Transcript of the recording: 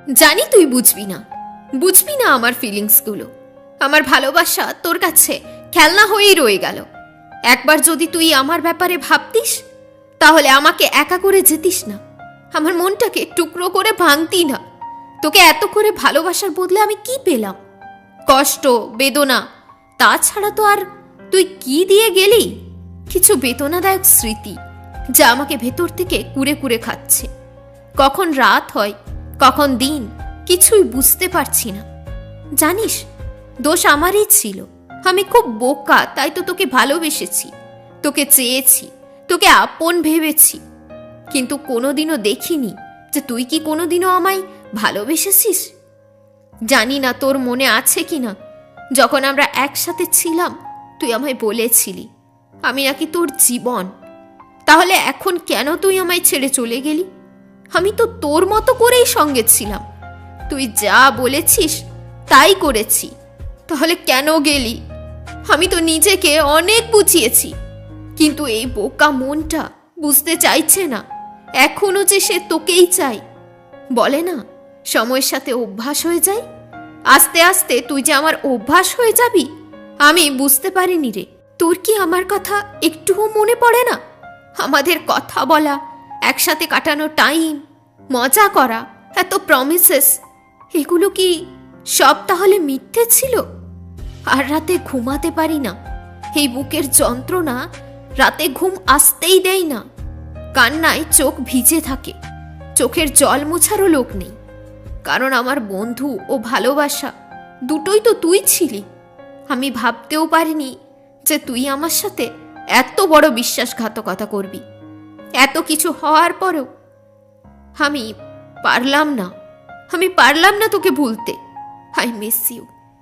জানি তুই বুঝবি না আমার ফিলিংসগুলো। আমার ভালোবাসা তোর কাছে খেলনা হয়েই রয়ে গেল। একবার যদি তুই আমার ব্যাপারে ভাবতিস, তাহলে আমাকে একা করে যেতিস না, আমার মনটাকে টুকরো করে ভাঙতি না। তোকে এত করে ভালোবাসার বদলে আমি কি পেলাম? কষ্ট, বেদনা, তাছাড়া তো আর তুই কি দিয়ে গেলি? কিছু বেদনাদায়ক স্মৃতি, যা আমাকে ভেতর থেকে কুরে কুরে খাচ্ছে। কখন রাত হয়, কখন দিন, কিছুই বুঝতে পারছি না। জানিস, দোষ আমারই ছিল। আমি খুব বোকা, তাই তো তোকে ভালোবেসেছি, তোকে চেয়েছি, তোকে আপন ভেবেছি। কিন্তু কোনোদিনও দেখিনি যে তুই কি কোনোদিনও আমায় ভালোবেসেছিস। জানি না তোর মনে আছে কিনা, যখন আমরা একসাথে ছিলাম তুই আমায় বলেছিলি আমি নাকি তোর জীবন। তাহলে এখন কেন তুই আমায় ছেড়ে চলে গেলি? আমি তো তোর মতো করেই সঙ্গে ছিলাম, তুই যা বলেছিস তাই করেছি। তাহলে কেন গেলি? আমি তো নিজেকে অনেক বুঝিয়েছি, কিন্তু এই বোকা মনটা বুঝতে চাইছে না এখনো যে সে তোকেই চাই। বলে না, সময়ের সাথে অভ্যাস হয়ে যায়। আস্তে আস্তে তুই যে আমার অভ্যাস হয়ে যাবি আমি বুঝতে পারিনি রে। তোর কি আমার কথা একটুও মনে পড়ে না? আমাদের কথা বলা, একসাথে কাটানো টাইম, মজা করা, এত প্রমিসেস, এগুলো কি সব তাহলে মিথ্যে ছিল? আর রাতে ঘুমাতে পারি না, এই বুকের যন্ত্রণা রাতে ঘুম আসতেই দেয় না। কান্নায় চোখ ভিজে থাকে, চোখের জল মোছারও লোক নেই। কারণ আমার বন্ধু ও ভালোবাসা দুটোই তো তুই ছিলি। আমি ভাবতেও পারিনি যে তুই আমার সাথে এত বড় বিশ্বাসঘাতকতা করবি। এত কিছু হওয়ার পরেও আমি পারলাম না তোকে ভুলতে। I miss you.